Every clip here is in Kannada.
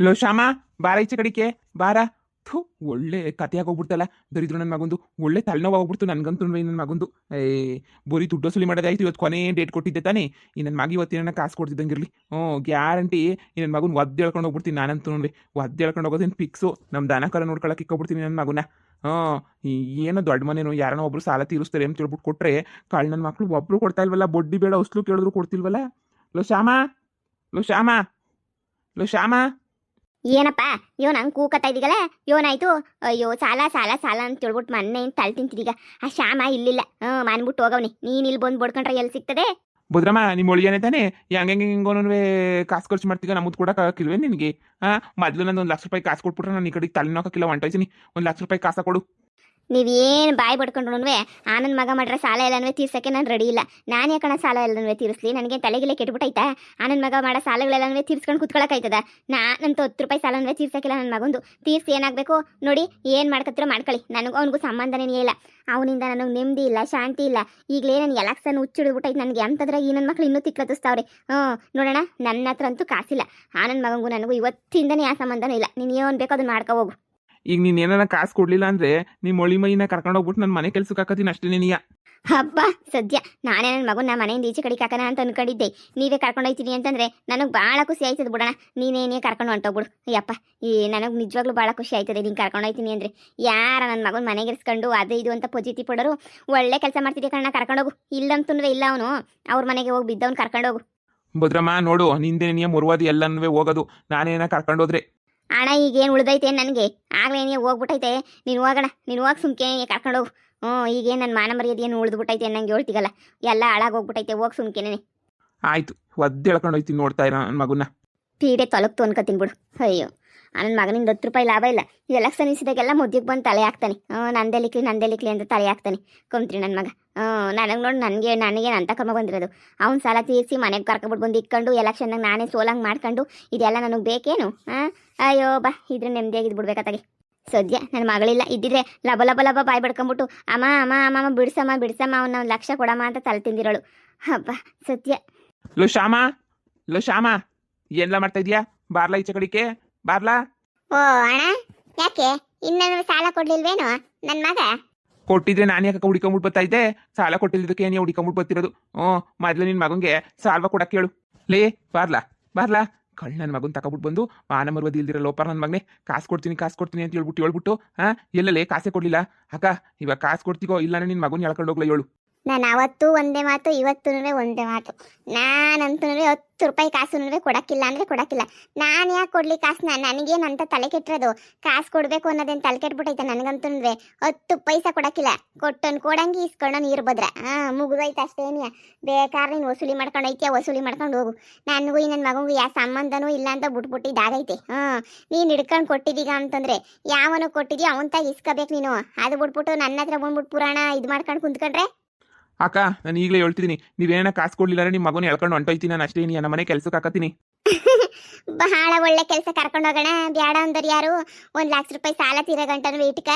ಲೋ ಶ್ಯಾಮ, ಬಾರ ಈಚೆ ಕಡಿಕೆ ಬಾರ. ಥೂ, ಒಳ್ಳೆ ಕತೆಯಾಗಿ ಹೋಗ್ಬಿಡ್ತಲ್ಲ ದರಿದ್ರು ನನ್ನ ಮಗಂದು. ಒಳ್ಳೆ ತಲೆನೋವು ಹೋಗ್ಬಿಡ್ತು ನನ್ಗಂತೂ ನನ್ನ ಮಗಂದು. ಬರೀ ದುಡ್ಡು ವಸೂಲಿ ಮಾಡೋದಾಯ್ತು. ಇವತ್ತು ಕೊನೆ ಡೇಟ್ ಕೊಟ್ಟಿದ್ದೆ ತಾನೇ. ಈ ನನ್ನ ಮಗ ಇವತ್ತಿನ ಕಾಸು ಕೊಡ್ತಿದ್ದಂಗಿರ್ಲಿ. ಗ್ಯಾರಂಟಿ ಈ ನನ್ನ ಮಗನ ಒದ್ದು ಹೇಳ್ಕೊಂಡು ಹೋಗ್ಬಿಡ್ತೀನಿ ನಾನಂತೂ ನೋಡಿ. ಒದ್ದು ಹೇಳ್ಕೊಂಡು ಹೋಗೋದೇನು ಫಿಕ್ಸು. ನಮ್ಮ ದನ ಕರ ನೋಡ್ಕೊಳಕ್ಕೆ ಇಕ್ಕೊಬಿಡ್ತೀನಿ ನನ್ನ ಮಗನ. ಏನೋ ದೊಡ್ಡ ಮನೇನು ಯಾರನ್ನ ಒಬ್ರು ಸಾಲ ತೀರಿಸ್ತಾರೆ ಅಂತ ಹೇಳ್ಬಿಟ್ಟು ಕೊಟ್ರೆ, ಕಾಳು ನನ್ನ ಮಕ್ಳು ಒಬ್ರು ಕೊಡ್ತಾ ಇಲ್ವಲ್ಲ. ಬಡ್ಡಿ ಬೇಡ ಹೊಸ್ಲು ಕೇಳಿದ್ರು ಕೊಡ್ತಿಲ್ವಲ್ಲ. ಲೋ ಶ್ಯಾಮ, ಲೋ ಶ್ಯಾಮ, ಲೋ ಶ್ಯಾಮ. ಏನಪ್ಪ ಇವನು ಹಂಗೆ ಕೂಕತ್ತಾ ಇದ್ದೀಗಲ್ಲ, ಇವನಾಯ್ತು. ಅಯ್ಯೋ ಸಾಲ ಸಾಲ ಸಾಲ ಅಂತ ಹೇಳ್ಬಿಟ್ಟು ಮೊನ್ನೆ ತಲೆ ತಿಂತಿದೀಗ. ಆ ಶ್ಯಾಮ ಇಲ್ಲಿಲ್ಲ. ಮಾನ್ಬಿಟ್ಟು ಹೋಗವ್ನಿ. ನೀನು ಇಲ್ಲಿ ಬಂದು ಬಡ್ಕೊಂಡ್ರೆ ಎಲ್ಲಿ ಸಿಗ್ತದೆ? ಬುದ್ರಮ್ಮ, ನಿಮ್ಮ ಒಳಿಯನೇ ತಾನೆ. ಹೆಂಗೆ ಹಿಂಗೋನು ಕಾಸು ಖರ್ಚು ಮಾಡ್ತೀಗ ನಮ್ಮದು ಕೊಡಕ್ಕೆ ಹಾಕಿಲ್ವೇ ನಿನಗೆ? ಮೊದಲು ನಂದು 1,00,000 ಕಾಸು ಕೊಟ್ಬಿಟ್ರೆ ನಾನು ಈ ಕಡೆಗೆ ತಲೆನೋಕಿಲ್ಲ ಹೊಂಟೋಯ್ತೀನಿ. 1,00,000 ಕಾಸ ಕೊಡು. ನೀವೇನು ಬಾಯಿ ಬಡ್ಕೊಂಡ್ರು ಆನಂದ್ ಮಗ ಮಾಡ್ರೆ ಸಾಲ ಎಲ್ಲನೂ ತೀರ್ಸಕ್ಕೆ ನಾನು ರೆಡಿ ಇಲ್ಲ. ನಾನು ಯಾಕಣ ಸಾಲ ಎಲ್ಲನೂ ತೀರಿಸ್ಲಿ? ನನಗೆ ತಲೆಗಿಲೆ ಕೆಟ್ಬಿಟ್ಟೈತಾ? ಆನಂದ್ ಮಗ ಮಾಡೋ ಸಾಲಗಳೆಲ್ಲನೂ ತೀರ್ಸ್ಕೊಂಡು ಕುತ್ಕೊಳಕಾಯ್ತದ? ನಾನಂತೂ 10 ರೂಪಾಯಿ ಸಾಲನೂ ತೀರ್ಸಕ್ಕಿಲ್ಲ. ನನ್ನ ಮಗಂದು ತೀರ್ಸಿ ಏನಾಗಬೇಕು ನೋಡಿ. ಏನು ಮಾಡ್ಕತ್ತಿರೋ ಮಾಡ್ಕೊಳ್ಳಿ, ನನಗೂ ಅವನಿಗೂ ಸಂಬಂಧನೇ ಇಲ್ಲ. ಅವನಿಂದ ನನಗೆ ನೆಮ್ಮದಿ ಇಲ್ಲ, ಶಾಂತಿ ಇಲ್ಲ. ಈಗಲೇ ನಾನು ಎಲಕ್ಷನ್ ಹುಚ್ಚಿಡ್ಬಿಟ್ಟೈತೆ ನನಗೆ. ಅಂತಂದ್ರೆ ಈ ನನ್ನ ಮಕ್ಳು ಇನ್ನೂ ತಿಕ್ಲತ್ತಿಸ್ತಾವ್ರೆ. ನೋಡೋಣ, ನನ್ನ ಹತ್ರ ಅಂತೂ ಕಾಸಿಲ್ಲ. ಆನಂದ್ ಮಗಂಗೂ ನನಗೂ ಇವತ್ತಿಂದನೇ ಯಾವ ಸಂಬಂಧನೂ ಇಲ್ಲ. ನೀನು ಏನು ಬೇಕೋ ಅದನ್ನ ಮಾಡ್ಕೊ ಹೋಗು. ಈಗ ನೀನು ಏನಾರ ಕಾಸು ಕೊಡ್ಲಿಲ್ಲ ಅಂದ್ರೆ ನಿಮ್ಮ ಒಳಿ ಮೈನ ಕರ್ಕೊಂಡು ಹೋಗ್ಬಿಟ್ಟು ನನ್ನ ಮನೆ ಕೆಲ್ಸಕ್ಕೆ ಹಾಕತ್ತೀನಿ ಅಷ್ಟೇ ನೀನಿಯ. ಹಬ್ಬ ಸದ್ಯ ನಾನೇ ನನ್ನ ಮಗನ ಮನೆಯಿಂದ ಈಚೆ ಕಡೆ ಹಾಕೋಣ ಅಂತ ಅನ್ಕೊಂಡಿದ್ದೆ. ನೀವೇ ಕರ್ಕೊಂಡು ಹೋಗ್ತೀನಿ ಅಂತಂದ್ರೆ ನನಗೆ ಭಾಳ ಖುಷಿ ಆಯ್ತದೆ ಬಿಡೋಣ. ನೀನೇನೇ ಕರ್ಕೊಂಡು ಹೊಂಟೋಗ್ಬಿಡು. ಅಯ್ಯಪ್ಪ, ನನಗೆ ನಿಜವಾಗ್ಲೂ ಭಾಳ ಖುಷಿ ಆಯ್ತದೆ ನೀನು ಕರ್ಕೊಂಡು ಹೋಗ್ತೀನಿ ಅಂದರೆ. ಯಾರ ನನ್ನ ಮಗನ ಮನೆಗೆ ಇರಿಸ್ಕೊಂಡು ಅದು ಇದು ಅಂತ ಪೊಜಿತಿ ಪಡೋರು. ಒಳ್ಳೆ ಕೆಲಸ ಮಾಡ್ತಿದ್ದೆ ಕಣ್ಣ, ಕರ್ಕೊಂಡೋಗು. ಇಲ್ಲಂತಂದ್ರೆ ಇಲ್ಲ, ಅವನು ಅವ್ರ ಮನೆಗೆ ಹೋಗಿ ಬಿದ್ದವನು ಕರ್ಕೊಂಡೋಗು. ಭದ್ರಮ್ಮ ನೋಡು, ನಿಂದೇ ನೀ ಮುರುವಾದಿ ಎಲ್ಲನೂ ಹೋಗೋದು. ನಾನೇನ ಕರ್ಕೊಂಡೋದ್ರೆ ಹಣ ಈಗೇನು ಉಳ್ದೈತೆ ನನಗೆ? ಆಗ್ಲೇ ನೀ ಹೋಗ್ಬಿಟ್ಟೈತೆ. ನೀನು ಹೋಗೋಣ, ನೀನು ಹೋಗಿ ಸುಮ್ಕೆ ಕರ್ಕೊಂಡೋಗು. ಈಗೇನು ನನ್ನ ಮಾನ ಮರ್ಯಾದೆಯನ್ನು ಉಳಿದ್ಬಿಟ್ಟೈತೆ ನಂಗೆ ಹೇಳ್ತೀಗಲ್ಲ, ಎಲ್ಲ ಹಾಳಾಗೋಗ್ಬಿಟ್ಟೈತೆ. ಹೋಗಿ ಸುಮ್ಕೆನೆ. ಆಯ್ತು, ಒದ್ದು ಹೇಳ್ಕೊಂಡು ಹೋಯ್ತೀನಿ. ನೋಡ್ತಾ ಇರೋ ನನ್ನ ಮಗುನ ಪೀಡೆ ತೊಲಗ್ತು ಅನ್ಕೋತೀನಿ ಬಿಡು. ಅಯ್ಯೋ, ನನ್ನ ಮಗನಿಂದ 10 ರೂಪಾಯಿ ಲಾಭ ಇಲ್ಲ. ಎಲೆಕ್ಷನ್ ಇಸಿದಾಗೆಲ್ಲ ಮುದ್ದಿಗೆ ಬಂದು ತಲೆ ಹಾಕ್ತಾನೆ. ನಂದೇಲಿಕ್ಲಿ ಅಂತ ತಲೆ ಹಾಕ್ತಾನೆ. ಕೊಂತ್ರಿ ನನ್ನ ಮಗ. ನನಗೆ ನೋಡಿ ನನಗೇನು ಅಂತ ಕರ್ಮ ಬಂದಿರೋದು. ಅವ್ನು ಸಾಲ ತೀರಿಸಿ ಮನೆಗೆ ಕರ್ಕೊಬಿಟ್ಟು ಬಂದು ಇಕ್ಕೊಂಡು ಎಲೆಕ್ಷನ್ನಾಗ ನಾನೇ ಸೋಲಂಗೆ ಮಾಡ್ಕೊಂಡು ಇದೆಲ್ಲ ನನಗೆ ಬೇಕೇನು? ಅಯ್ಯೋ ಬಾ, ಇದ್ರೆ ನೆಮ್ಮದಿಯಾಗಿದ್ದು ಬಿಡ್ಬೇಕಾತಾಗೆ. ಸದ್ಯ ನನ್ನ ಮಗಳಿಲ್ಲ. ಇದ್ದಿದ್ರೆ ಲಬ ಲಬ ಲಬ ಬಾಯಿ ಬಡ್ಕೊಂಬಿಟ್ಟು ಅಮ್ಮ ಅಮ್ಮ ಅಮ್ಮ ಬಿಡ್ಸಮ್ಮ ಅವನ್ನ 1,00,000 ಕೊಡಮ್ಮ ಅಂತ ತಲೆ ತಿಂದಿರೋಳು. ಹಬ್ಬ ಸದ್ಯ. ಲೋ ಶ್ಯಾಮ, ಲೋ ಶ್ಯಾಮ, ಏನೆಲ್ಲ ಮಾಡ್ತಾ ಇದೀಯಾ? ಬಾರ್ಲಾ ಈಚೆ ಕಡಿಕೆ ಬಾರ್ಲಾ. ಓ ಅಣ್ಣ, ಯಾಕೆ ಇನ್ನೇನು ಸಾಲ ಕೊಡ್ಲಿಲ್ವೇನು ನನ್ನ ಮಗ? ಕೊಟ್ಟಿದ್ರೆ ನಾನು ಯಾಕೆ ಹುಡ್ಕೊಂಬಿಟ್ಟು ಬರ್ತಾ ಇದ್ದೆ? ಸಾಲ ಕೊಟ್ಟಿದ್ದಕ್ಕೆ ನೀವು ಹುಡ್ಕೊಂಬಿಟ್ಟು ಬರ್ತಿರೋದು. ಮೊದಲು ನಿನ್ನ ಮಗನಿಗೆ ಸಾಲ್ವ ಕೊಡಕ್ಕೆ ಹೇಳು. ಲೇ ಬಾರ್ಲಾ ಬಾರ್ಲಾ. ಕಳ್ಳ ನನ್ನ ಮಗನ ತಗೊಬಿಟ್ಟು ಬಂದು ಮಾನ ಮರ್ವದಿ ಇಲ್ದಿರ ಲೋಪರ್ ನನ್ನ ಮಗನೇ ಕಾಸು ಕೊಡ್ತೀನಿ ಅಂತ ಹೇಳ್ಬಿಟ್ಟು ಎಲ್ಲಲೇ ಕಾಸೇ ಕೊಡ್ಲಿಲ್ಲ ಅಕ್ಕ. ಇವಾಗ ಕಾಸು ಕೊಡ್ತೀಗೋ ಇಲ್ಲ ನಿನ್ನ ಮಗನ ಹೇಳ್ಕೊಂಡು ಹೋಗ್ಲಾ ಹೇಳು. ನಾನು ಅವತ್ತು ಒಂದೇ ಮಾತು, ಇವತ್ತೂ ಒಂದೇ ಮಾತು. ನಾನಂತೂ 10 ರೂಪಾಯಿ ಕಾಸು ಕೊಡಕ್ಕಿಲ್ಲ ಅಂದರೆ ಕೊಡಕ್ಕಿಲ್ಲ. ನಾನು ಯಾಕೆ ಕೊಡ್ಲಿ ಕಾಸನ್ನ? ನನಗೇನಂತ ತಲೆ ಕೆಟ್ಟಿರೋದು? ಕಾಸು ಕೊಡಬೇಕು ಅನ್ನೋದೇನು ತಲೆ ಕೆಟ್ಬಿಟ್ಟೈತೆ ನನಗಂತೂ. 10 ಪೈಸಾ ಕೊಡಕ್ಕಿಲ್ಲ. ಕೊಟ್ಟನು ಕೊಡಂಗಿ ಇಸ್ಕೊಂಡು ನೀರು ಬದ್ರ ಮುಗಿದೋಯ್ತು ಅಷ್ಟೇನಿಯ. ಬೇಕಾದ್ರೆ ನೀನು ವಸೂಲಿ ಮಾಡ್ಕೊಂಡು ಐತಿಯ, ವಸೂಲಿ ಮಾಡ್ಕೊಂಡು ಹೋಗು. ನನಗೂ ಈ ನನ್ನ ಮಗನಿಗೂ ಯಾವ ಸಂಬಂಧನೂ ಇಲ್ಲ ಅಂತ ಬಿಟ್ಬಿಟ್ಟಿದ್ದಾಗೈತೆ. ನೀನು ಹಿಡ್ಕೊಂಡು ಕೊಟ್ಟಿದ್ದೀಗ ಅಂತಂದರೆ ಯಾವನು ಕೊಟ್ಟಿದ್ದೀಯ ಅವನ ತಾಗಿ ಇಸ್ಕೋಬೇಕು ನೀನು. ಅದು ಬಿಟ್ಬಿಟ್ಟು ನನ್ನ ಹತ್ರ ಬಂದ್ಬಿಟ್ಟು ಪುರಾಣ ಇದು ಮಾಡ್ಕೊಂಡು ಕುಂತ್ಕೊಂಡ್ರೆ ಅಕ್ಕ, ನಾನು ಈಗಲೇ ಹೇಳ್ತಿದ್ದೀನಿ, ನೀವೇನ ಕಾಸು ಕೊಡ್ಲಿಲ್ಲ ನಿಮ್ಮ ಮಗನ ಹೇಳ್ಕೊಂಡು ಹೊಂಟೋಯ್ತೀನಿ ನಾನು ಅಷ್ಟೇ. ನನ್ನ ಮನೆ ಕೆಲ್ಸಕ್ಕೆ ಹಾಕತ್ತೀನಿ. ಬಹಳ ಒಳ್ಳೆ ಕೆಲಸ, ಕರ್ಕೊಂಡು ಹೋಗೋಣ. ಬ್ಯಾಡ ಅಂದರ್ ಯಾರು? 1,00,000 ರೂಪಾಯಿ ಸಾಲ ತೀರ ಗಂಟನು ಇಟ್ಕ.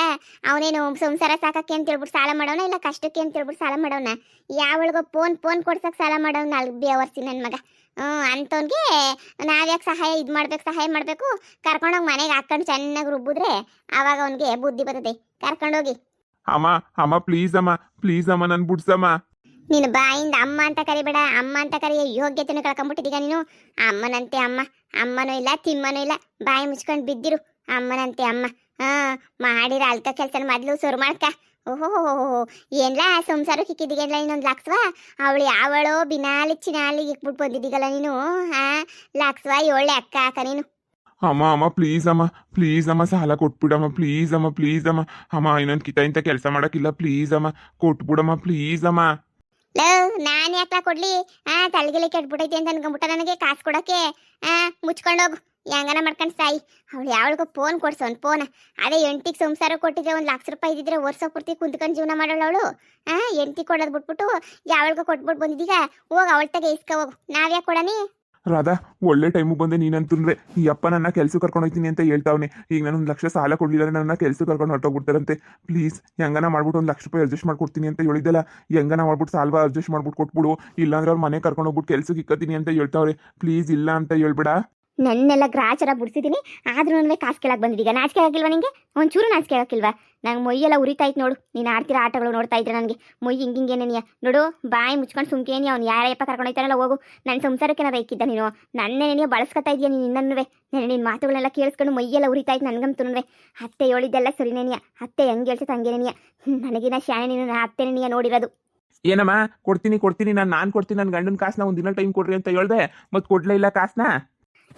ಅವನೇನು ಸಂಸಾರ ಸಾಕಕ್ಕೆ ಅಂತ ಹೇಳ್ಬಿಟ್ಟು ಸಾಲ ಮಾಡೋಣ, ಇಲ್ಲ ಕಷ್ಟಕ್ಕೆ ಅಂತ ಹೇಳ್ಬಿಟ್ಟು ಸಾಲ ಮಾಡೋಣ? ಯಾವಳಿಗೋ ಫೋನ್ ಕೊಡ್ಸಕ್ಕೆ ಸಾಲ ಮಾಡೋಣ? ಅಲ್ಲಿ ಬೇವರ್ಸಿ ನನ್ನ ಮಗ. ಅಂಥವ್ನಿಗೆ ನಾವ್ಯಾಕೆ ಸಹಾಯ ಮಾಡಬೇಕು? ಕರ್ಕೊಂಡೋಗಿ ಮನೆಗೆ ಹಾಕೊಂಡು ಚೆನ್ನಾಗಿ ರುಬ್ಬಿದ್ರೆ ಆವಾಗ ಅವನಿಗೆ ಬುದ್ಧಿ ಬರ್ತದೆ. ಕರ್ಕೊಂಡೋಗಿ. ಅಮ್ಮ ಪ್ಲೀಸ್ ಅಮ್ಮ ನನ್ ಬಿಡ್ಸಮ್ಮ. ನೀನು ಬಾಯಿಂದ ಅಮ್ಮ ಅಂತ ಕರಿಬೇಡ. ಅಮ್ಮ ಅಂತ ಕರಿಯ ಯೋಗ್ಯತೆಯನ್ನು ಕಳ್ಕೊಂಡ್ಬಿಟ್ಟಿದ್ದೀಗ ನೀನು. ಅಮ್ಮನಂತೆ ಅಮ್ಮನೂ ಇಲ್ಲ, ತಿಮ್ಮನೂ ಇಲ್ಲ. ಬಾಯಿ ಮುಚ್ಕೊಂಡು ಬಿದ್ದಿರು. ಅಮ್ಮನಂತೆ ಅಮ್ಮ. ಮಾಡಿರ ಅಲ್ಕ ಕೆಲಸ ಮೊದಲು ಸುರು ಮಾಡ್ಕ. ಓಹೋ, ಏನ್ಲ ಸಂಸಾರಕ್ಕೆ ಇಕ್ಕಿದ್ದೀಗಲ್ಲ ಇನ್ನೊಂದು ಲಕ್ಷವ? ಅವಳು ಯಾವಳೋ ಬಿನಾಲಿ ಚಿನಾಲಿಗೆ ಇಕ್ಬಿಟ್ಟು ಬಂದಿದ್ದೀಗಲ್ಲ ನೀನು. ಲಕ್ಷವ 7 ಅಕ್ಕ ಹಾಕ ನೀನು. ಅಮ್ಮ ಪ್ಲೀಸ್ ಅಮ್ಮ ಸಾಲ ಕೊಟ್ಬಿಡಮ್ಮ. ಪ್ಲೀಸ್ ಅಮ್ಮ ಇನ್ನೊಂದು ಕಿತ ಇಂಥ ಕೆಲಸ ಮಾಡಕ್ಕಿಲ್ಲ. ಪ್ಲೀಸ್ ಅಮ್ಮ ಕೊಟ್ಬಿಡಮ್ಮ. ಪ್ಲೀಸ್ ಅಮ್ಮ. ನಾನು ಯಾಕೆ ಕೊಡ್ಲಿ? ತಲೆಗೆಲೆ ಕೆಟ್ಬಿಟ್ಟೈತಿ ಅಂತ ಅನ್ಕೊಂಬಿಟ್ಟ ನನಗೆ ಕಾಸು ಕೊಡೋಕ್ಕೆ. ಮುಚ್ಕೊಂಡೋಗು, ಹೆಂಗನ ಮಾಡ್ಕೊಂಡು ಸಾಯಿ. ಅವಳು ಯಾವಳಿಗೂ ಫೋನ್ ಕೊಡ್ಸೋನ್ ಫೋನ್. ಅದೇ ಎಂಟಿಗೆ ಸಂಸಾರ ಕೊಟ್ಟಿದ್ರೆ 1,00,000 ರೂಪಾಯಿ ಇದ್ದಿದ್ರೆ ವರ್ಷ ಪೂರ್ತಿ ಕುಂತ್ಕೊಂಡು ಜೀವನ ಮಾಡೋಳು ಅವಳು. ಎಂಟಿ ಕೊಡೋದು ಬಿಟ್ಬಿಟ್ಟು ಯಾವಳಿಗೂ ಕೊಟ್ಬಿಟ್ಟು ಬಂದಿದ್ದೀಗ. ಹೋಗಿ ಅವಳ ತಗೆ ಇಸ್ಕೊ ಹೋಗು. ನಾವ್ಯಾಕೆ ಕೊಡನಿ? ರಾಧಾ, ಒಳ್ಳೆ ಟೈಮಿಗೆ ಬಂದೆ ನೀನಂತಂದ್ರೆ. ಈ ಅಪ್ಪ ನನ್ನ ಕೆಲ್ಸಕ್ಕೆ ಕರ್ಕೊಂಡು ಹೋಗ್ತೀನಿ ಅಂತ ಹೇಳ್ತಾವನೆ. ಈಗ ನಾನು 1,00,000 ಸಾಲ ಕೊಡ್ಲಿಲ್ಲ, ನನ್ನ ಕೆಲ್ಸಕ್ಕೆ ಕರ್ಕೊಂಡು ಹೊರಟೋಗ್ಬಿಡ್ತಾರಂತೆ. ಪ್ಲೀಸ್ ಹೆಂಗನ ಮಾಡ್ಬಿಟ್ಟು 1,00,000 ರೂಪಾಯಿ ಅಡ್ಜಸ್ಟ್ ಮಾಡ್ಕೊಡ್ತೀನಿ ಅಂತ ಹೇಳಿದ್ದಲ್ಲ. ಹೆಂಗನ ಮಾಡ್ಬಿಟ್ಟು ಸಾಲ್ವ ಅಡ್ಜಸ್ಟ್ ಮಾಡ್ಬಿಟ್ಟು ಕೊಟ್ಬಿಡು. ಇಲ್ಲಾಂದ್ರೆ ಅವ್ರ ಮನೆ ಕರ್ಕೊಂಡು ಹೋಗ್ಬಿಟ್ಟು ಕೆಲ್ಸಕ್ಕೆ ಇಕ್ಕತ್ತೀನಿ ಅಂತ ಹೇಳ್ತಾವ್ರೆ. ಪ್ಲೀಸ್ ಇಲ್ಲ ಅಂತ ಹೇಳ್ಬೇಡ. ನನ್ನೆಲ್ಲ ಗ್ರಾಚಾರ ಬಿಡ್ಸಿದ್ದೀನಿ ಆದ್ರೂ ಕಾಸು ಕೇಳಕ್ಕೆ ಬಂದಿದ್ದೀಗ ನಾಚಿಕೆ ಆಗಿಲ್ವಾ ನಿಂಗೆ ಒಂಚೂರು ನಾಚಿಕೆ ಆಗಿಲ್ವಾ ನಂಗೆ ಮೊಯ್ಯೆಲ್ಲ ಉರಿತಾಯ್ತು ನೋಡು ನೀನು ಆಡ್ತಿರೋ ಆಟಗಳು ನೋಡ್ತಾ ಇದ್ರೆ ನನಗೆ ಮೊಯ್ ಹಿಂಗಿಂಗೇನೇನಿಯ ನೋಡು ಬಾಯಿ ಮುಚ್ಕೊಂಡು ಸುಮ್ಕೇನಿ ಅವ್ನು ಯಾರಪ್ಪ ಕರ್ಕೊಂಡೋಯ್ತಾನಲ್ಲ ಹೋಗು ನನ್ನ ಸಂಸಾರಕ್ಕೆ ಏನಾರ ಇಕ್ಕಿದ್ದ ನೀನು ನನ್ನೇ ಬಳಸ್ಕೊತಾ ಇದೆಯಾ ನೀನು ಇನ್ನನ್ನುವೆ ನಿನ್ನ ಮಾತುಗಳನ್ನೆಲ್ಲ ಕೇಳಿಸ್ಕೊಂಡು ಮೊಯ್ಯೆಲ್ಲ ಉರಿತಾಯ್ತು ನನಗಂತೂ ಅತ್ತೆ ಹೇಳಿದ್ದೆಲ್ಲ ಸರಿನೇನಿಯ ಅತ್ತೆ ಹೆಂಗೆ ಹೇಳ್ಸುತ್ತೆ ಹಂಗೇನೇನಿಯ ನನಗಿನ ಶಾನೆ ನೀನು ಅತ್ತೆನೇನಿಯ ನೋಡಿರೋದು ಏನಮ್ಮ ಕೊಡ್ತೀನಿ ನಾನು ಕೊಡ್ತೀನಿ ನನ್ನ ಗಂಡನ ಕಾಸನ್ನ ಒಂದು ದಿನ ಟೈಮ್ ಕೊಡ್ರಿ ಅಂತ ಹೇಳ್ದೆ ಮತ್ತೆ ಕೊಡ್ಲೇ ಇಲ್ಲ ಕಾಸನ್ನ.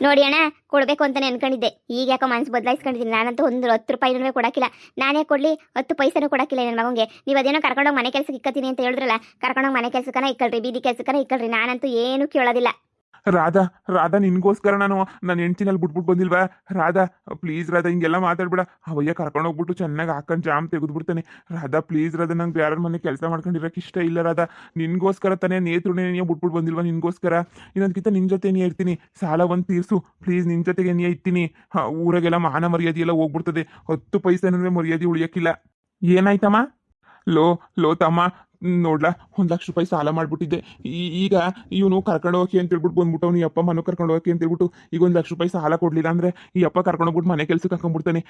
ನೋಡಿ ಅಣ್ಣ ಕೊಡಬೇಕು ಅಂತಾನೆ ಅನ್ಕೊಂಡಿದ್ದೆ ಈಗ ಯಾಕೋ ಮನಸ್ಸು ಬದಲಾಯಿಸ್ಕೊಂಡಿದ್ದೀನಿ ನಾನಂತೂ ಒಂದು 10 ರೂಪಾಯಿನೂ ಕೊಡೋಕ್ಕಿಲ್ಲ ನಾನೇ ಕೊಡಲಿ 10 ಪೈಸೆನೂ ಕೊಡೋಕ್ಕಿಲ್ಲ ನನ್ನ ಮಗನಿಗೆ ನೀವು ಅದೇನೋ ಕರ್ಕೊಂಡೋಗಿ ಮನೆ ಕೆಲಸಕ್ಕೆ ಇಕ್ಕತ್ತೀನಿ ಅಂತ ಹೇಳಿದ್ರಲ್ಲ ಕರ್ಕೊಂಡೋಗಿ ಮನೆ ಕೆಲಸಕ್ಕನ ಇಕ್ಕಳ್ರಿ ಬೀದಿ ಕೆಲಸಕ್ಕನ ಇಕ್ಕಳ್ರಿ ನಾನಂತೂ ಏನೂ ಕೇಳೋದಿಲ್ಲ. ರಾಧಾ ನಿನ್ಗೋಸ್ಕರ ನಾನು ನನ್ನ ಹೆಂಡ್ತಿನಲ್ಲಿ ಬಿಟ್ಬಿಟ್ಟು ಬಂದಿಲ್ವಾ ರಾಧಾ ಪ್ಲೀಸ್ ರಾಧಾ ಹಿಂಗೆಲ್ಲ ಮಾತಾಡ್ಬೇಡ ಅವಯ್ಯ ಕರ್ಕೊಂಡೋಗ್ಬಿಟ್ಟು ಚೆನ್ನಾಗಿ ಹಾಕೊಂಡು ಜಾಮ್ ತೆಗೆದ್ಬಿಡ್ತಾನೆ ರಾಧಾ ಪ್ಲೀಸ್ ರಾಧಾ ನಂಗೆ ಬೇರೆ ಮನೆ ಕೆಲಸ ಮಾಡ್ಕೊಂಡಿರೋಕೆ ಇಷ್ಟ ಇಲ್ಲ ರಾಧಾ ನಿನ್ಗೋಸ್ಕರ ತಾನೇ ನೇತ್ರುನೇ ಬಿಟ್ಬಿಟ್ಟು ಬಂದಿಲ್ವಾ ನಿನ್ಗೋಸ್ಕರ ಇನ್ನೊಂದ್ಕಿಂತ ನಿನ್ನ ಜೊತೆ ನೀ ಇರ್ತೀನಿ ಸಾಲ ಒಂದು ತೀರ್ಸು ಪ್ಲೀಸ್ ನಿನ್ನ ಜೊತೆಗೆ ನೀ ಇರ್ತೀನಿ ಊರಾಗೆಲ್ಲ ಮಾನ ಮರ್ಯಾದೆ ಎಲ್ಲ ಹೋಗ್ಬಿಡ್ತದೆ 10 ಪೈಸೆನೂ ಮರ್ಯಾದೆ ಉಳಿಯೋಕ್ಕಿಲ್ಲ. ಏನಾಯ್ತಮ್ಮ ಲೋ ತಮ್ಮ ನೋಡ್ಲಾ 1 ಲಕ್ಷ ರೂಪಾಯಿ ಸಾಲ ಮಾಡ್ಬಿಟ್ಟಿದ್ದೆ ಈಗ ಇವನು ಕರ್ಕೊಂಡು ಹೋಗಿ ಅಂತ ಹೇಳ್ಬಿಟ್ಟು ಬಂದ್ಬಿಟ್ಟು ಅವ್ನು ಈ ಅಪ್ಪ ಮನೆ ಕರ್ಕೊಂಡು ಹೋಗಿ ಅಂತ ಹೇಳ್ಬಿಟ್ಟು ಈಗ 1 ಲಕ್ಷ ರೂಪಾಯಿ ಸಾಲ ಕೊಡ್ಲಿಲ್ಲ ಅಂದ್ರೆ ಈ ಅಪ್ಪ ಕರ್ಕೊಂಡೋಗ್ಬಿಟ್ಟು ಮನೆ ಕೆಲ್ಸಕ್ಕೆ ಹಾಕೊಂಡ್ಬಿಡ್ತಾನೆ.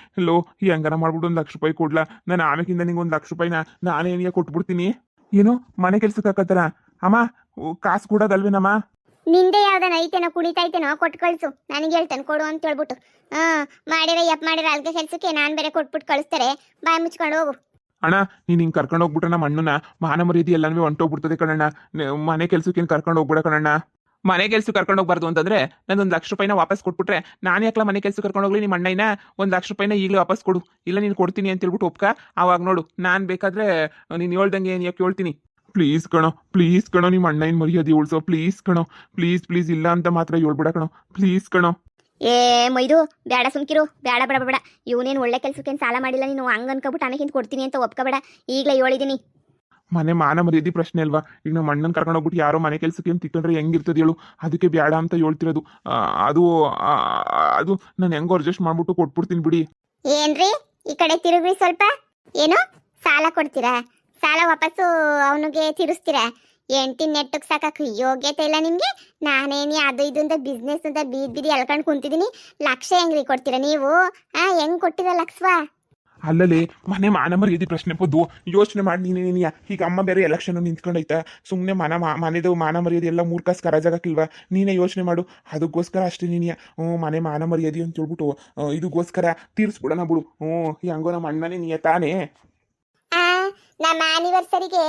ಈ ಹಂಗಾರ ಮಾಡ್ಬಿಟ್ಟು 1 ಲಕ್ಷ ರೂಪಾಯಿ ಕೊಡ್ಲಾ ನಾನು ಆಮೇಕಿಂದ ನಿಂಗೆ 1 ಲಕ್ಷ ರೂಪಾಯಿನ ನಾನೇ ಕೊಟ್ಬಿಡ್ತೀನಿ. ಏನು ಮನೆ ಕೆಲ್ಸಕ್ಕೆ ಹಾಕತ್ತಾರ ಅಮ್ಮ ಕಾಸು ಕೊಡೋದಲ್ವೇನಮ್ಮ ನಿಂದೆ ಯಾವ್ದಾನ ಐತೆನೋ ಕುಣಿತೈತೆನೋ ಕೊಟ್ಟು ಕಳ್ಸು ನನಗೆ ಹೇಳ್ತಾನೆ ಕೊಡು ಅಂತ ಹೇಳ್ಬಿಟ್ಟು ಮಾಡಿರ ಅಲ್ಗೆ ಕೆಲ್ಸಕ್ಕೆ ನಾನು ಬೇರೆ ಕೊಟ್ಬಿಟ್ಟು ಕಳಿಸ್ತಾರೆ ಬಾಯಿ ಮುಚ್ಕೊಂಡು ಹೋಗು. ಅಣ್ಣ ನೀನು ಹಿಂಗೆ ಕರ್ಕೊಂಡು ಹೋಗ್ಬಿಟ್ರೆ ನಮ್ಮ ಅಣ್ಣನ ಮಾನ ಮರ್ಯಾದೆ ಎಲ್ಲನೂ ಹೊಂಟೋಗ್ಬಿಡ್ತದೆ ಕಣಣ್ಣ ಮನೆ ಕೆಲ್ಸಕ್ಕೆ ಕರ್ಕೊಂಡು ಹೋಗ್ಬಿಡ ಕಣಣ್ಣ ಮನೆ ಕೆಲ್ಸಕ್ಕೆ ಕರ್ಕೊಂಡು ಹೋಗ್ಬಾರ್ದು ಅಂತಂದ್ರೆ ನಾನು 1 ಲಕ್ಷ ರೂಪಾಯಿನ ವಾಪಸ್ ಕೊಟ್ಬಿಟ್ರೆ ನಾನು ಯಾಕಲ ಮನೆ ಕೆಲ್ಸಕ್ಕೆ ಕರ್ಕೊಂಡು ಹೋಗ್ಲಿ ನಿಮ್ಮ ಅಣ್ಣನ 1 ಲಕ್ಷ ರೂಪಾಯಿನ ಈಗಲೇ ವಾಪಸ್ ಕೊಡು ಇಲ್ಲ ನೀನು ಕೊಡ್ತೀನಿ ಅಂತ ಹೇಳ್ಬಿಟ್ಟು ಒಪ್ಕ ಆವಾಗ ನೋಡು ನಾನು ಬೇಕಾದ್ರೆ ನೀನು ಹೇಳ್ದಂಗೆ ಏನು ಯಾಕೆ ಹೇಳ್ತೀನಿ. ಪ್ಲೀಸ್ ಕಣೋ ನಿಮ್ಮ ಅಣ್ಣ ಏನು ಮರ್ಯಾದೆ ಉಳಿಸೋ ಪ್ಲೀಸ್ ಕಣೋ ಪ್ಲೀಸ್ ಇಲ್ಲ ಅಂತ ಮಾತ್ರ ಹೇಳ್ಬಿಡ ಕಣೋ ಪ್ಲೀಸ್ ಕಣೋ. ಏ ಮೈದು ಬೇಡ ಸುಮ್ಕಿರು ಬೇಡ ಇವನೇನು ಒಳ್ಳೆ ಕೆಲ್ಸಕ್ಕೇನು ಸಾಲ ಮಾಡಿಲ್ಲ ನೀನು ಹಂಗ ಅನ್ಕೊಬಿಟ್ಟು ಆಮೇಕಿಂತ ಕೊಡ್ತೀನಿ ಅಂತ ಒಪ್ಕೋಬೇಡ ಈಗಲೇ ಹೇಳಿದ್ದೀನಿ. ಮನೆ ಮಾನ ಮರ್ಯಾದೆ ಪ್ರಶ್ನೆ ಅಲ್ವಾ ಈಗ ನಮ್ಮ ಅಣ್ಣನ ಕರ್ಕೊಂಡು ಹೋಗ್ಬಿಟ್ಟು ಯಾರೋ ಮನೆ ಕೆಲ್ಸಕ್ಕೆ ಏನು ತಿಕ್ಕೊಂಡ್ರೆ ಹೆಂಗಿರ್ತದೆ ಹೇಳು ಅದಕ್ಕೆ ಬೇಡ ಅಂತ ಹೇಳ್ತಿರೋದು ಅದು ನಾನು ಹೆಂಗೋ ಅಡ್ಜಸ್ಟ್ ಮಾಡ್ಬಿಟ್ಟು ಕೊಟ್ಬಿಡ್ತೀನಿ ಬಿಡಿ. ಏನ್ರಿ ಈ ಕಡೆ ತಿರುಗ್ರಿ ಸ್ವಲ್ಪ ಏನು ಸಾಲ ಕೊಡ್ತೀರಾ ಸಾಲ ವಾಪಸ್ಸು ಅವನಿಗೆ ತೀರಿಸ್ತೀರಾ ಎಂಟಿ ನೆಟ್ಟಕ್ಕೆ ಸಾಕಕ್ಕೆ ಯೋಗ್ಯತೆ ಇಲ್ಲ ನಿಮಗೆ ನಾನೇನಿ ಅದು ಇದು ಅಂತ ಬಿಸ್ನೆಸ್ ಅಂತ ಬೀದಿ ಎಳ್ಕೊಂಡು ಕುಂತಿದ್ದೀನಿ ಲಕ್ಷ ಹೆಂಗ್ರಿ ಕೊಡ್ತೀರಾ ನೀವು ಹೆಂಗ್ ಕೊಟ್ಟಿರ ಲಕ್ಷವಾ ಅಲ್ಲಲ್ಲಿ ಮನೆ ಮಾನ ಮರ್ಯಾದೆ ಪ್ರಶ್ನೆ ಪದ್ದು ಯೋಚನೆ ಮಾಡಿ ನೀನೇನಿಯ ಈಗ ಅಮ್ಮ ಬೇರೆ ಎಲೆಕ್ಷನ್ ನಿಂತ್ಕೊಂಡೈತಾ ಸುಮ್ಮನೆ ಮನೆದು ಮಾನ ಮರ್ಯಾದೆ ಎಲ್ಲ ಮೂರ್ಖಾಸ್ ಕರಾಜಾಗಕ್ಕಿಲ್ವಾ ನೀನೇ ಯೋಚನೆ ಮಾಡು ಅದಕ್ಕೋಸ್ಕರ ಅಷ್ಟೇ ನೀನಿಯ ಮನೆ ಮಾನ ಮರ್ಯಾದೆ ಅಂತ ಹೇಳ್ಬಿಟ್ಟು ಇದಕ್ಕೋಸ್ಕರ ತೀರಿಸ್ಬಿಡೋಣ ಬಿಡು ಹೆಂಗೋ ನಮ್ಮ ಅಣ್ಣನೇ ನೀಯ ತಾನೇ ನಮ್ಮ ಆನಿವರ್ಸರಿಗೆ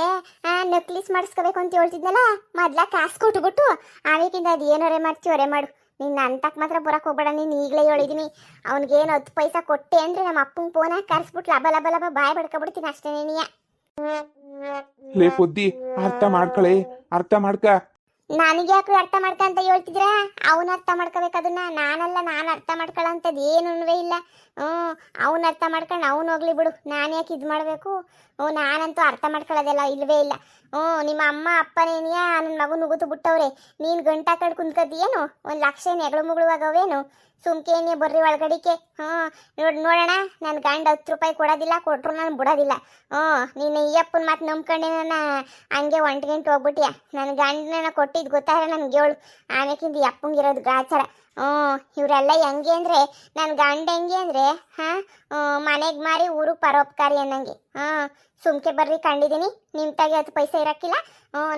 ನಕ್ಲಿಸ್ ಮಾಡಿಸ್ಕೋಬೇಕು ಅಂತ ಹೇಳ್ತಿದ್ನಲ್ಲ ಮೊದ್ಲ ಕಾಸು ಕೊಟ್ಬಿಟ್ಟು ಆಮೇಕಿಂದ ಅದು ಏನೋರೆ ಮಾಡ್ತೀವರೆ ಮಾಡು ನೀನು ಅಂತಕ್ಕೆ ಮಾತ್ರ ಬರಕ್ಕೆ ಹೋಗ್ಬೇಡ ನೀನು ಈಗಲೇ ಹೇಳಿದೀನಿ ಅವ್ನಿಗೇನು 10 ಪೈಸಾ ಕೊಟ್ಟೆ ಅಂದ್ರೆ ನಮ್ಮ ಅಪ್ಪಂಗೆ ಫೋನಾಗಿ ಕರೆಸ್ಬಿಟ್ಟು ಲಬ ಬಾಯ್ ಬಡ್ಕೊಬಿಡ್ತೀನಿ ಅಷ್ಟೇ ನೀನಿಯ ಲೇ ಪುದ್ದಿ ಅರ್ಥ ಮಾಡ್ಕ ನನಗೆ ಯಾಕೆ ಅರ್ಥ ಮಾಡ್ಕ ಅಂತ ಹೇಳ್ತಿದ್ರ ಅವನು ಅರ್ಥ ಮಾಡ್ಕೋಬೇಕು ಅದನ್ನ ನಾನು ಅರ್ಥ ಮಾಡ್ಕೊಳ್ಳೋಂಥದ್ದು ಏನೂ ಇಲ್ಲ ಅವನು ಅರ್ಥ ಮಾಡ್ಕೊಂಡು ಅವನು ಹೋಗ್ಲಿ ಬಿಡು ನಾನು ಯಾಕೆ ಇದು ಮಾಡಬೇಕು ನಾನಂತೂ ಅರ್ಥ ಮಾಡ್ಕೊಳ್ಳೋದೆಲ್ಲ ಇಲ್ವೇ ಇಲ್ಲ ನಿಮ್ಮ ಅಮ್ಮ ಅಪ್ಪನೇನಿಯ ನನ್ನ ಮಗು ನುಗ್ಗುತ್ತು ಬಿಟ್ಟವ್ರೆ ನೀನು ಗಂಟ ಕಡ್ ಕುಂತ್ಕದ್ದೀಯೇನು 1 ಲಕ್ಷ ನೆಗಳು ಮುಗುಳುವಾಗವೇನು ಸುಮ್ಕೇನೆ ಬರ್ರಿ ಒಳಗಡಿಕೆ ನೋಡೋಣ ನನ್ನ ಗಂಡ 10 ರೂಪಾಯಿ ಕೊಡೋದಿಲ್ಲ ಕೊಟ್ಟರು ನಾನು ಬಿಡೋದಿಲ್ಲ ನೀನು ಈ ಅಪ್ಪನ ಮಾತು ನಂಬ್ಕೊಂಡೆ ನನ್ನ ಹಂಗೆ ಒಂಟ್ಗೆಂಟು ಹೋಗ್ಬಿಟ್ಟಿಯ ನನ್ನ ಗಂಡನ ಕೊಟ್ಟಿದ್ದು ಗೊತ್ತಾದ್ರೆ ನನಗೆ ಹೇಳು ಆಮೇಕಿಂದ ಈ ಅಪ್ಪಂಗಿರೋದು ಗಾಚಾರ ಇವರೆಲ್ಲ ಹೆಂಗೆ ಅಂದರೆ ನನ್ನ ಗಂಡ ಹೆಂಗೆ ಅಂದರೆ ಮನೆಗೆ ಮಾರಿ ಊರಿಗೆ ಪರೋಪಕಾರಿ ಅನ್ನಂಗೆ ಸುಮ್ಕೆ ಬರ್ರಿ ಕಂಡಿದ್ದೀನಿ ನಿಮ್ಮ ತಾಗೆ 10 ಪೈಸೆ ಇರೋಕ್ಕಿಲ್ಲ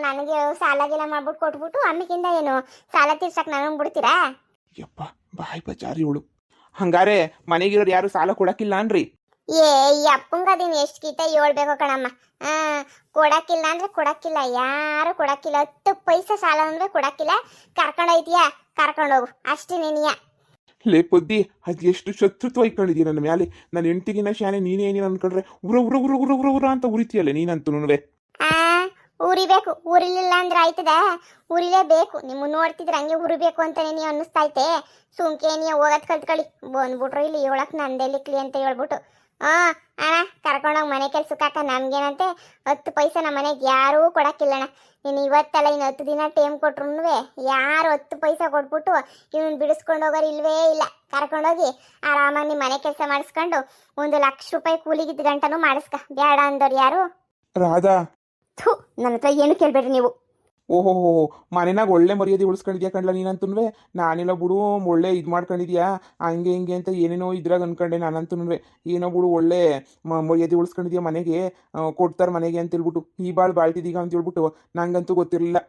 ನನಗೆ ಸಾಲಾಗಿಲ್ಲ ಮಾಡ್ಬಿಟ್ಟು ಕೊಟ್ಬಿಟ್ಟು ಆಮೇಕಿಂದ ಏನು ಸಾಲ ತೀರ್ಸಕ್ಕೆ ನನಗೆ ಬಿಡ್ತೀರಾ ಯಪ್ಪ ಬಾಯ್ ಬಚಾರಿ ಇವಳು ಹಂಗಾರೆ ಮನೆಗಿರೋರು ಯಾರು ಸಾಲ ಕೊಡಕ್ಕಿಲ್ಲ ಅನ್ರಿ ಏ ಈ ಅಪ್ಪಂಗ ಅದೀನಿ ಎಷ್ಟು ಗೀತ ಹೇಳ್ಬೇಕು ಕಣಮ್ಮ ಕೊಡಕ್ಕಿಲ್ಲ ಅಂದ್ರೆ ಕೊಡಕ್ಕಿಲ್ಲ ಯಾರು ಕೊಡಕ್ಕಿಲ್ಲ 10 ಪೈಸೆ ಸಾಲ ಅಂದ್ರೆ ಕೊಡಕ್ಕಿಲ್ಲ ಕರ್ಕೊಂಡೋಯ್ತೀಯಾ ಕರ್ಕೊಂಡೋಗು ಅಷ್ಟೇ ನೀನಿಯ ಲೇ ಪುದ್ದಿ ಅದು ಎಷ್ಟು ಶತ್ರುತ್ವ ಇಟ್ಕೊಂಡಿದ್ದೀಯ ನನ್ನ ಮ್ಯಾಲೆ ನನ್ನ ಹೆಂಡ್ತಿಗಿನ ಶಾನೆ ನೀನೇನೇನು ಅನ್ಕೊಂಡ್ರೆ ಉರ ಅಂತ ಉರಿತೀಯಲ್ಲ ನೀನಂತೂ ಉರಿಬೇಕು ಉರಿಲಿಲ್ಲ ಅಂದ್ರೆ ಆಯ್ತದ ಉರಿಲೇಬೇಕು ನಿಮ್ಮ ನೋಡ್ತಿದ್ರೆ ಹಂಗೆ ಉರಿಬೇಕು ಅಂತಾನೆ ನೀವು ಅನ್ನಿಸ್ತೈತೆ ಸುಮ್ಕೆ ನೀವು ಹೋಗೋದು ಕಲ್ತ್ಕೊಳ್ಳಿ ಬಂದ್ಬಿಟ್ರು ಇಲ್ಲಿ ಹೇಳಕ್ ನಂದೆಲ್ಲಿಕ್ಲಿ ಅಂತ ಹೇಳ್ಬಿಟ್ಟು ಅಣ್ಣ ಕರ್ಕೊಂಡೋಗಿ ಮನೆ ಕೆಲ್ಸಕ್ಕೆ ನಮ್ಗೇನಂತೆ 10 ಪೈಸೆ ನಮ್ಮ ಮನೆಗೆ ಯಾರೂ ಕೊಡಕ್ಕಿಲ್ಲಣ್ಣ ನೀನು ಇವತ್ತೆಲ್ಲ ಇನ್ನು 10 ದಿನ ಟೈಮ್ ಕೊಟ್ರು ಯಾರು 10 ಪೈಸೆ ಕೊಟ್ಬಿಟ್ಟು ಇವನು ಬಿಡಿಸ್ಕೊಂಡು ಹೋಗೋರು ಇಲ್ವೇ ಇಲ್ಲ ಕರ್ಕೊಂಡೋಗಿ ಆರಾಮಾಗಿ ನಿಮ್ಮ ಮನೆ ಕೆಲಸ ಮಾಡಿಸ್ಕೊಂಡು 1 ಲಕ್ಷ ರೂಪಾಯಿ ಕೂಲಿಗಿದ್ದ ಗಂಟನೂ ಮಾಡಿಸ್ಕ ಬೇಡ ಅಂದವ್ರು ಯಾರು ರಾಧಾ ನನ್ನ ಹತ್ರ ಏನು ಕೇಳಬೇಡ್ರಿ ನೀವು ಓಹೋ ಮನೆನಾಗ ಒಳ್ಳೆ ಮರ್ಯಾದೆ ಉಳಿಸ್ಕೊಂಡಿದ್ಯಾ ಕಣ್ಲ ನೀನಂತೂ. ನಾನೆಲ್ಲ ಬಿಡು ಒಳ್ಳೆ ಇದು ಮಾಡ್ಕೊಂಡಿದ್ಯಾ ಹಂಗೆ ಹಿಂಗೆ ಅಂತ ಏನೇನೋ ಇದ್ರಾಗ ಅನ್ಕೊಂಡೆ ನಾನಂತೂ. ಏನೋ ಬಿಡು ಒಳ್ಳೆ ಮರ್ಯಾದೆ ಉಳಿಸ್ಕೊಂಡಿದ್ಯಾ ಮನೆಗೆ, ಕೊಡ್ತಾರೆ ಮನೆಗೆ ಅಂತ ಹೇಳ್ಬಿಟ್ಟು ಈ ಬಾಳ್ತಿದೀಗ ಅಂತ ಹೇಳ್ಬಿಟ್ಟು ನಂಗಂತೂ ಗೊತ್ತಿರಲಿಲ್ಲ.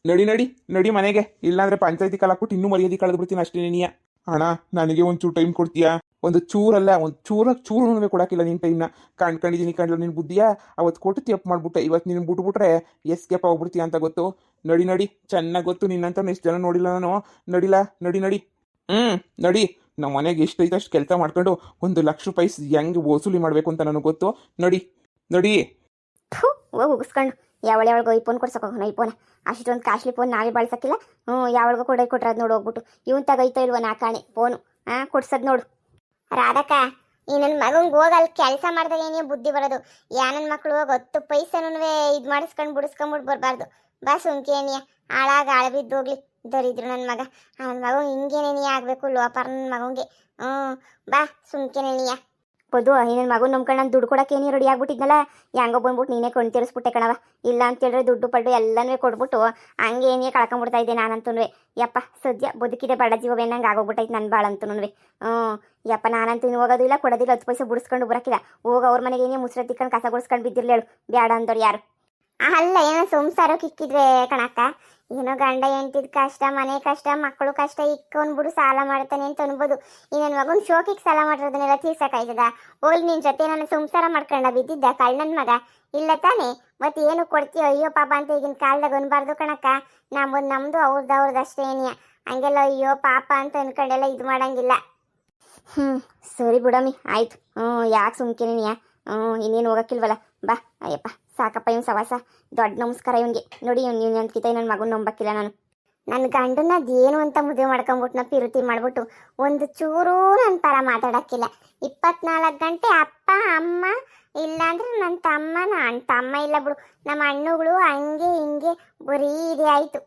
ನಡಿ ನಡಿ ನಡಿ ಮನೆಗೆ, ಇಲ್ಲಾಂದ್ರೆ ಪಂಚಾಯತಿ ಕಾಲಾಕ್ಬಿಟ್ಟು ಇನ್ನೂ ಮರ್ಯಾದೆ ಕಳೆದು ಬಿಡ್ತೀನಿ ಅಷ್ಟೇ ನೀಯ. ಅಣ್ಣ ನನಗೆ ಒಂಚೂರು ಟೈಮ್ ಕೊಡ್ತೀಯಾ? ಒಂದು ಚೂರಲ್ಲ, ಒಂದು ಚೂರು ಕೊಡೋಕ್ಕಿಲ್ಲ ನಿನ್ನ ಟೈಮ್ನ. ಕಂಡ್ಕೊಂಡಿದ್ದೀನಿ ಕಂಡ್ಲ ನಿನ್ನ ಬುದ್ಧಿಯ. ಅವತ್ತು ಕೊಟ್ಟು ತಪ್ಪು ಮಾಡ್ಬಿಟ್ಟೆ, ಇವತ್ತು ನೀನು ಬಿಟ್ಬಿಟ್ರೆ ಎಸ್ಕೇಪ್ ಆಗ್ಬಿಡ್ತೀಯ ಅಂತ ಗೊತ್ತು. ನಡಿ ನಡಿ, ಚೆನ್ನಾಗಿ ಗೊತ್ತು ನಿನ್ನಂತ ಎಷ್ಟು ಜನ ನೋಡಿಲ್ಲ ನಾನು. ನಡಿಲ್ಲ, ನಡಿ ನಡಿ. ನಡಿ. ನಮ್ಮ ಮನೆಗೆ ಎಷ್ಟೈತೆ ಅಷ್ಟು ಕೆಲಸ ಮಾಡ್ಕೊಂಡು ₹1,00,000 ಹೆಂಗೆ ವಸೂಲಿ ಮಾಡಬೇಕು ಅಂತ ನನಗೆ ಗೊತ್ತು. ನಡಿ ನಡಿ. ಹೋಗಿ ಉಗಿಸ್ಕೊಂಡು ಯಾವಳಿಗೆ ಐಫೋನ್ ಕೊಡ್ಸಕ್ಕೆ ಹೋಗೋಣ. ಐಫೋನ್ ಅಷ್ಟೊಂದು ಕಾಸ್ಟ್ಲಿ ಫೋನ್ ನಾವೇ ಬಳಸಕ್ಕಿಲ್ಲ. ಯಾವಳಿಗೂ ಕೊಟ್ರೆ ಅದು ನೋಡು ಹೋಗ್ಬಿಟ್ಟು ಇವನ್ ತಗೈತಾ ಇಲ್ವ ನಾಕಾಣೆ ಫೋನು ಕೊಡ್ಸದ್ ನೋಡು. ರಾಧಕ್ಕ, ಈ ನನ್ನ ಮಗಂಗೆ ಹೋಗಲ್ಲಿ ಕೆಲಸ ಮಾಡಿದಾಗ ಏನೇ ಬುದ್ಧಿ ಬರೋದು. ನನ್ನ ಮಕ್ಕಳು ಹೋಗಿ 10 ಪೈಸನೂ ಇದು ಮಾಡಿಸ್ಕೊಂಡು ಬಿಡಿಸ್ಕೊಂಬಿಟ್ಟು ಬರಬಾರ್ದು. ಬಾ ಸುಮ್ಕೇನಿಯ ಹಾಳಾಗ ಬಿದ್ದು ಹೋಗ್ಲಿ ದರಿದ್ರು ನನ್ನ ಮಗ. ನನ್ನ ಮಗ ಹಿಂಗೇನೇನಿಯ ಆಗಬೇಕು ಲೋಪಾರ ನನ್ನ ಮಗಂಗೆ. ಬಾ ಸುಮ್ಕೇನೇನಿಯ ಬದು. ನನ್ನ ಮಗನ ನಂಬ್ಕೊಂಡು ನಾನು ದುಡ್ಡು ಕೊಡೋಕೆ ಏನೇ ರೆಡಿ ಆಗ್ಬಿಟ್ಟಿದ್ನಲ್ಲ, ಹೆಂಗೋ ಬಂದ್ಬಿಟ್ಟು ನೀನೇ ಕೊಂಡು ತೀರಿಸ್ಬಿಟ್ಟೆ ಕಣವ. ಇಲ್ಲ ಅಂತೇಳಿದ್ರೆ ದುಡ್ಡು ಪಡ್ಡು ಎಲ್ಲನೂ ಕೊಟ್ಬಿಟ್ಟು ಹಂಗೆ ಏನೇ ಕಳ್ಕೊಂಬಿಡ್ತಾ ಇದ್ದೆ ನಾನಂತೂ. ಯಪ್ಪ ಸದ್ಯ ಬದುಕಿದೆ ಬಡ ಜೀವವೇನಂಗೆ ಆಗೋಗ್ಬಿಟ್ಟೈತೆ ನನ್ನ ಬಾಳಂತೂ. ಯಪ್ಪ ನಾನಂತೂ ಇನ್ನು ಹೋಗೋದು ಇಲ್ಲ, ಕೊಡೋದಿಲ್ಲ, 10 ಪೈಸೆ ಬಿಡಿಸ್ಕೊಂಡು ಬರೋಕ್ಕಿಲ್ಲ. ಹೋಗಿ ಅವ್ರ ಮನೆಗೆ ಏನೇ ಮುಸ್ರ ತಿಕ್ಕೊಂಡು ಕಸ ಗುಡಿಸ್ಕೊಂಡು ಬಿದ್ದಿರ್ಲೇಳು, ಬೇಡ ಅಂದವ್ರು ಯಾರು. ಅಲ್ಲ ಏನೋ ಸಂಸಾರಕ್ಕೆ ಇಕ್ಕಿದ್ರೆ ಕಣಕ್ಕ, ಏನೋ ಗಂಡ ಹೆಂಡ್ತಿದ್ ಕಷ್ಟ, ಮನೆ ಕಷ್ಟ, ಮಕ್ಕಳು ಕಷ್ಟ, ಇಕ್ಕೊಂಡ್ಬಿಡು ಸಾಲ ಮಾಡ್ತಾನೆ ಅಂತ ಅನ್ಬೋದು. ಈ ನನ್ನ ಮಗನ ಶೋಕಿಗೆ ಸಾಲ ಮಾಡಿರೋದನ್ನೆಲ್ಲ ತೀರ್ಸಕ್ಕಾಯ್ತದ? ಹೋಗ್ಲಿ ನಿನ್ನ ಜೊತೆ ನಾನು ಸಂಸಾರ ಮಾಡ್ಕೊಂಡ ಬಿದ್ದಿದ್ದ ಕಳ್ಳನ ಮಗ ಇಲ್ಲ ತಾನೆ? ಮತ್ತೆ ಏನು ಕೊಡ್ತೀಯೋ ಅಯ್ಯೋ ಪಾಪ ಅಂತ ಈಗಿನ ಕಾಲದಾಗ ಅನ್ಬಾರ್ದು ಕಣಕ್ಕ. ನಮ್ದು ಅವ್ರದ್ದು ಅಷ್ಟೇ ಏನಿಯ. ಹಂಗೆಲ್ಲ ಅಯ್ಯೋ ಪಾಪ ಅಂತ ಅನ್ಕೊಂಡೆಲ್ಲ ಇದು ಮಾಡಂಗಿಲ್ಲ. ಸರಿ ಬಿಡಮ್ಮಿ ಆಯ್ತು. ಯಾಕೆ ಸುಮ್ಕೇನಿಯ? ಇನ್ನೇನು ಹೋಗಕ್ಕಿಲ್ವಲ್ಲ, ಬಾ. ಅಯ್ಯಪ್ಪ ಸಾಕಪ್ಪ ಇವ್ನು ಸವಾಸ. ದೊಡ್ಡ ನಮಸ್ಕಾರ ಇವನಿಗೆ. ನೋಡಿ ಇವ್ನು ಅಂದ್ಕಿತ ನನ್ನ ಮಗನ ನಂಬಕ್ಕಿಲ್ಲ ನಾನು. ನನ್ನ ಗಂಡನ ಅದೇನು ಅಂತ ಮದುವೆ ಮಾಡ್ಕೊಂಬಿಟ್ಟು ಪಿರುತಿ ಮಾಡ್ಬಿಟ್ಟು ಒಂದು ಚೂರು ನನ್ನ ಪರ ಮಾತಾಡೋಕ್ಕಿಲ್ಲ. 24 ಗಂಟೆ ಅಪ್ಪ ಅಮ್ಮ, ಇಲ್ಲಾಂದ್ರೆ ನನ್ನ ತಮ್ಮ ಇಲ್ಲ ಬಿಡು, ನಮ್ಮ ಹಣ್ಣುಗಳು ಹಂಗೆ ಹಿಂಗೆ ಬರೀ ಇದೇ ಆಯಿತು.